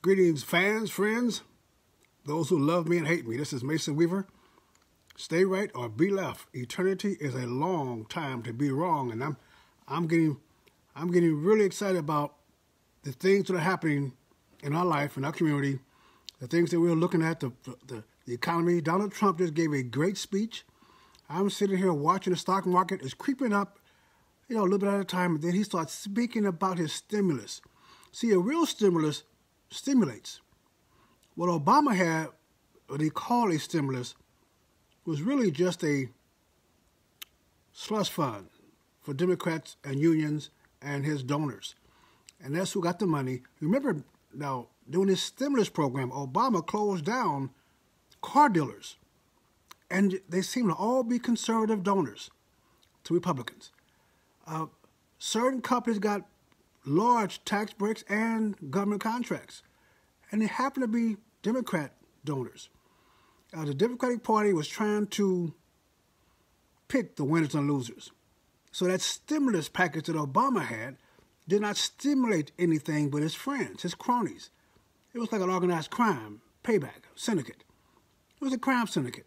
Greetings, fans, friends, those who love me and hate me. This is Mason Weaver. Stay right or be left. Eternity is a long time to be wrong, and I'm getting really excited about the things that are happening in our life, in our community, the things that we're looking at, the economy. Donald Trump just gave a great speech. I'm sitting here watching the stock market is creeping up, a little bit at a time, and then he starts speaking about his stimulus. See, a real stimulus stimulates. What Obama had, what he called a stimulus, was really just a slush fund for Democrats and unions and his donors. And that's who got the money. Remember, now, during this stimulus program, Obama closed down car dealers. And they seem to all be conservative donors to Republicans. Certain companies got large tax breaks and government contracts. And they happen to be Democrat donors. The Democratic Party was trying to pick the winners and losers. So that stimulus package that Obama had did not stimulate anything but his friends, his cronies. It was like an organized crime, payback, syndicate. It was a crime syndicate.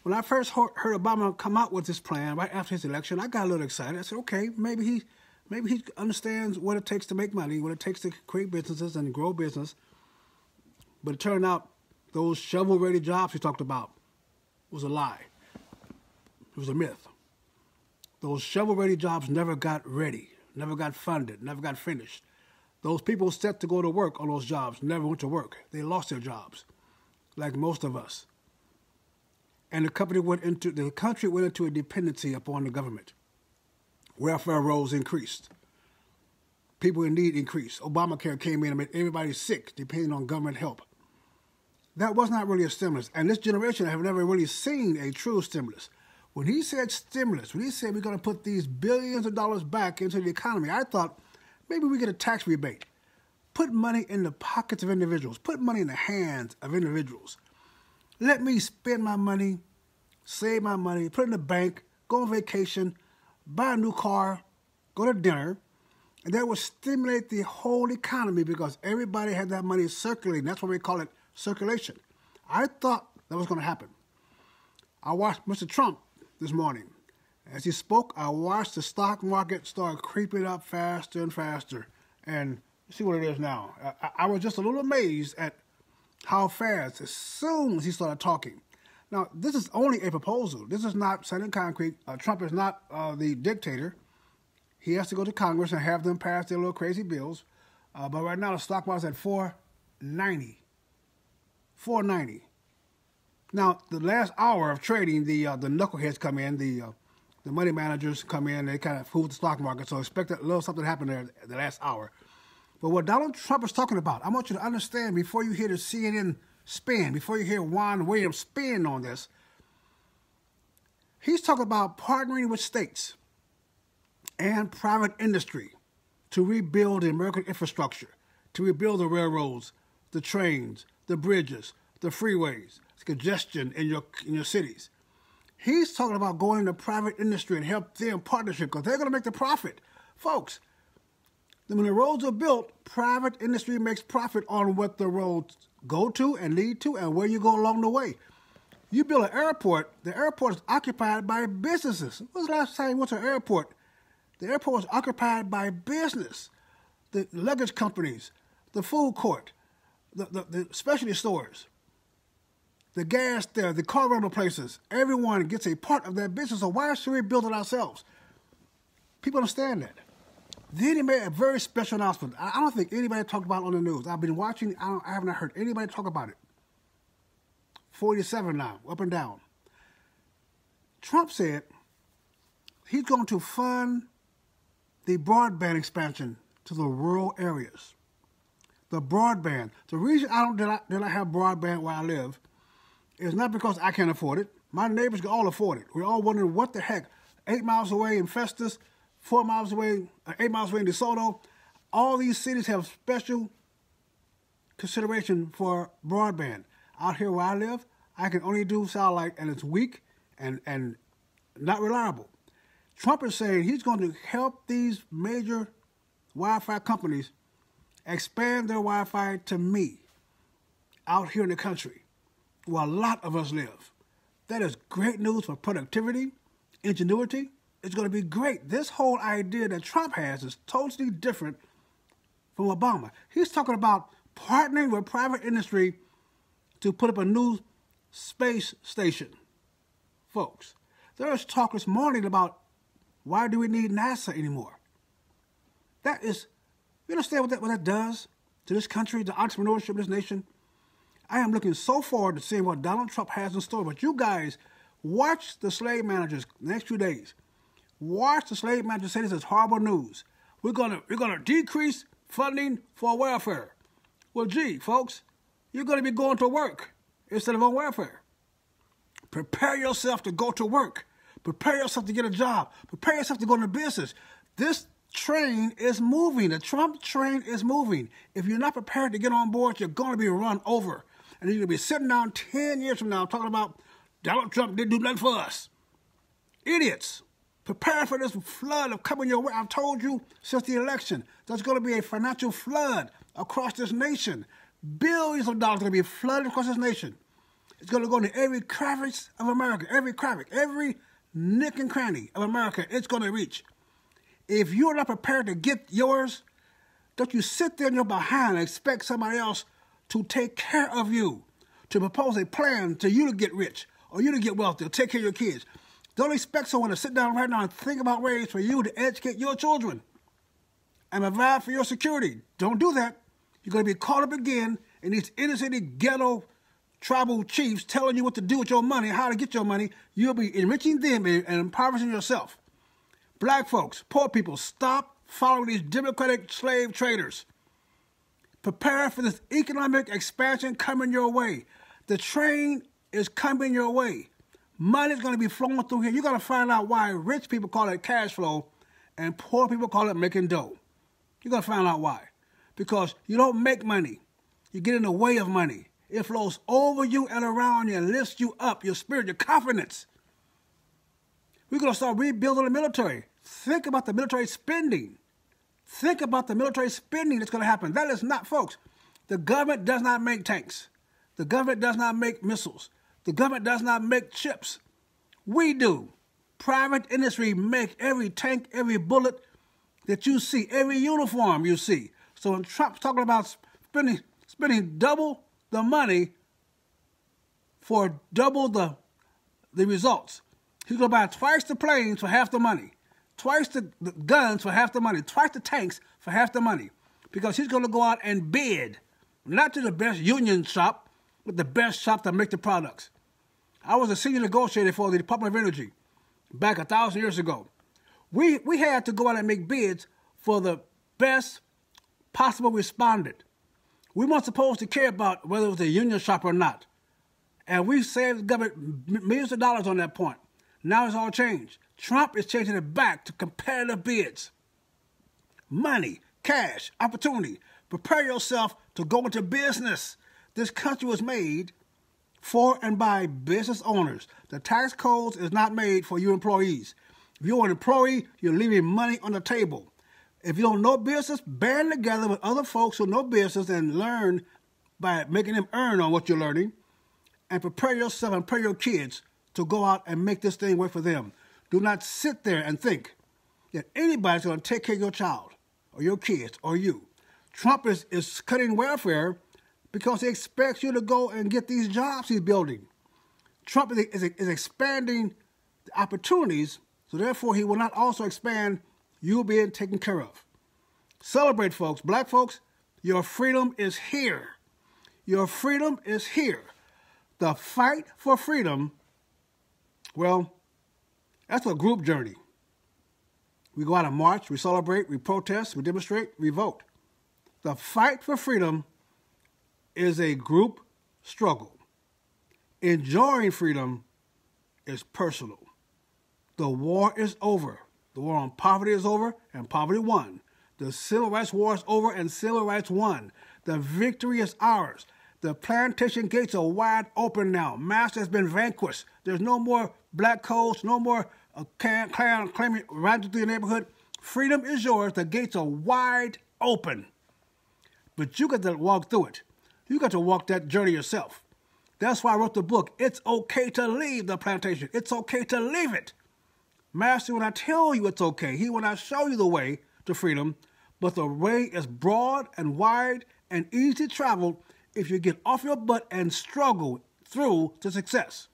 When I first heard Obama come out with this plan right after his election, I got a little excited. I said, okay, maybe he understands what it takes to make money, what it takes to create businesses and grow business. But it turned out those shovel-ready jobs he talked about was a lie. It was a myth. Those shovel-ready jobs never got ready, never got funded, never got finished. Those people set to go to work on those jobs never went to work. They lost their jobs, like most of us. And the country went into a dependency upon the government. Welfare rolls increased. People in need increased. Obamacare came in and made everybody sick, depending on government help. That was not really a stimulus. And this generation have never really seen a true stimulus. When he said stimulus, when he said we're going to put these billions of dollars back into the economy, I thought maybe we get a tax rebate. Put money in the pockets of individuals. Put money in the hands of individuals. Let me spend my money, save my money, put it in the bank, go on vacation, buy a new car, go to dinner, and that would stimulate the whole economy because everybody had that money circulating. That's why we call it circulation. I thought that was going to happen. I watched Mr. Trump this morning. As he spoke, I watched the stock market start creeping up faster and faster. And see what it is now. I was just a little amazed at how fast, as soon as he started talking. Now, this is only a proposal. This is not set in concrete. Trump is not the dictator. He has to go to Congress and have them pass their little crazy bills. But right now, the stock market's at $490. $490. Now, the last hour of trading, the knuckleheads come in, the money managers come in, they kind of fool the stock market. So expect a little something to happen there the last hour. But what Donald Trump is talking about, I want you to understand before you hear the CNN spin, before you hear Juan Williams spin on this, he's talking about partnering with states and private industry to rebuild the American infrastructure, to rebuild the railroads, the trains, the bridges, the freeways, congestion in your cities. He's talking about going into private industry and help them partnership because they're going to make the profit. Folks, when the roads are built, private industry makes profit on what the roads go to and lead to and where you go along the way. You build an airport, the airport is occupied by businesses. When was the last time you went to an airport? The airport was occupied by business. The luggage companies, the food court, the specialty stores, the gas there, the car rental places. Everyone gets a part of that business, so why should we build it ourselves? People understand that. Then he made a very special announcement. I don't think anybody talked about it on the news. I've been watching, I haven't heard anybody talk about it. 47 now, up and down. Trump said he's going to fund the broadband expansion to the rural areas. The broadband. The reason did I have broadband where I live is not because I can't afford it. My neighbors can all afford it. We're all wondering what the heck. 8 miles away in Festus, 8 miles away in DeSoto, all these cities have special consideration for broadband. Out here where I live, I can only do satellite and it's weak and not reliable. Trump is saying he's going to help these major Wi-Fi companies expand their Wi-Fi to me, out here in the country where a lot of us live. That is great news for productivity, ingenuity. It's going to be great. This whole idea that Trump has is totally different from Obama. He's talking about partnering with private industry to put up a new space station. Folks, there was talk this morning about why do we need NASA anymore? That is, you understand what that does to this country, to entrepreneurship in this nation? I am looking so forward to seeing what Donald Trump has in store. But you guys, watch the slave managers the next few days. Watch the slave managers say this is horrible news. We're gonna decrease funding for welfare. Well, gee, folks, you're gonna be going to work instead of on welfare. Prepare yourself to go to work. Prepare yourself to get a job. Prepare yourself to go into business. This train is moving. The Trump train is moving. If you're not prepared to get on board, you're going to be run over. And you're going to be sitting down 10 years from now talking about Donald Trump didn't do nothing for us. Idiots. Prepare for this flood of coming your way. I've told you since the election, there's going to be a financial flood across this nation. Billions of dollars are going to be flooded across this nation. It's going to go into every crevice of America, every nick and cranny of America it's going to reach. If you're not prepared to get yours, don't you sit there in your behind and expect somebody else to take care of you, to propose a plan to you to get rich or you to get wealthy or take care of your kids. Don't expect someone to sit down right now and think about ways for you to educate your children and provide for your security. Don't do that. You're going to be caught up again in these inner city ghetto tribal chiefs telling you what to do with your money, how to get your money. You'll be enriching them and impoverishing yourself. Black folks, poor people, stop following these democratic slave traders. Prepare for this economic expansion coming your way. The train is coming your way. Money is going to be flowing through here. You're going to find out why rich people call it cash flow and poor people call it making dough. You're going to find out why. Because you don't make money. You get in the way of money. It flows over you and around you and lifts you up, your spirit, your confidence. We're going to start rebuilding the military. Think about the military spending. Think about the military spending that's going to happen. That is not, folks, the government does not make tanks. The government does not make missiles. The government does not make chips. We do. Private industry make every tank, every bullet that you see, every uniform you see. So when Trump's talking about spending double the money for double the results, he's going to buy twice the planes for half the money, twice the guns for half the money, twice the tanks for half the money, because he's going to go out and bid, not to the best union shop, but the best shop that make the products. I was a senior negotiator for the Department of Energy back 1,000 years ago. We had to go out and make bids for the best possible respondent. We weren't supposed to care about whether it was a union shop or not. And we saved the government millions of dollars on that point. Now it's all changed. Trump is changing it back to competitive bids. Money, cash, opportunity. Prepare yourself to go into business. This country was made for and by business owners. The tax codes is not made for you employees. If you're an employee, you're leaving money on the table. If you don't know business, band together with other folks who know business and learn by making them earn on what you're learning, and prepare yourself and prepare your kids to go out and make this thing work for them. Do not sit there and think that anybody's going to take care of your child or your kids or you. Trump is cutting welfare because he expects you to go and get these jobs he's building. Trump is expanding the opportunities, so therefore he will not also expand you being taken care of. Celebrate, folks. Black folks, your freedom is here. Your freedom is here. The fight for freedom, well, that's a group journey. We go out and march, we celebrate, we protest, we demonstrate, we vote. The fight for freedom is a group struggle. Enjoying freedom is personal. The war is over. The war on poverty is over, and poverty won. The civil rights war is over, and civil rights won. The victory is ours. The plantation gates are wide open now. Master has been vanquished. There's no more black codes, no more clan claiming right through the neighborhood. Freedom is yours. The gates are wide open. But you got to walk through it. You got to walk that journey yourself. That's why I wrote the book, It's Okay to Leave the Plantation. It's okay to leave it. Master, when I tell you it's okay, he will not show you the way to freedom, but the way is broad and wide and easy to travel if you get off your butt and struggle through to success.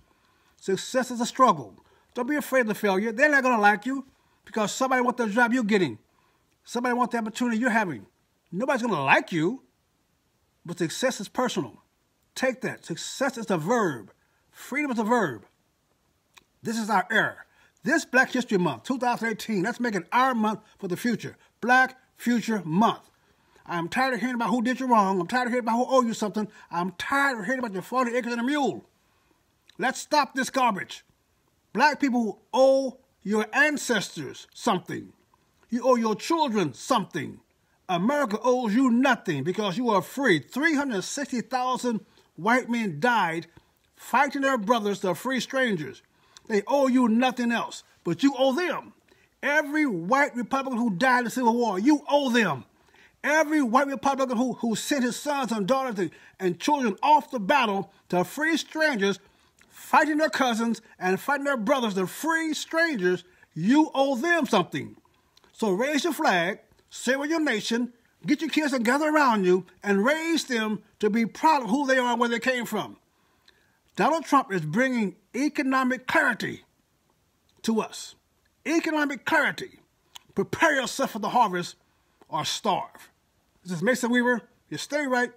Success is a struggle. Don't be afraid of failure. They're not going to like you because somebody wants the job you're getting. Somebody wants the opportunity you're having. Nobody's going to like you, but success is personal. Take that. Success is a verb. Freedom is a verb. This is our era. This Black History Month, 2018, let's make it our month for the future. Black Future Month. I'm tired of hearing about who did you wrong. I'm tired of hearing about who owed you something. I'm tired of hearing about your 40 acres and a mule. Let's stop this garbage. Black people owe your ancestors something. You owe your children something. America owes you nothing because you are free. 360,000 white men died fighting their brothers, the free strangers. They owe you nothing else, but you owe them. Every white Republican who died in the Civil War, you owe them. Every white Republican who sent his sons and daughters and children off the battle to free strangers, fighting their cousins and fighting their brothers, the free strangers, you owe them something. So raise your flag, say with your nation, get your kids to gather around you, and raise them to be proud of who they are and where they came from. Donald Trump is bringing economic clarity to us. Economic clarity. Prepare yourself for the harvest or starve. This is Mason Weaver. You stay right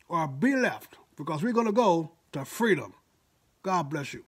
or be left because we're going to go to freedom. God bless you.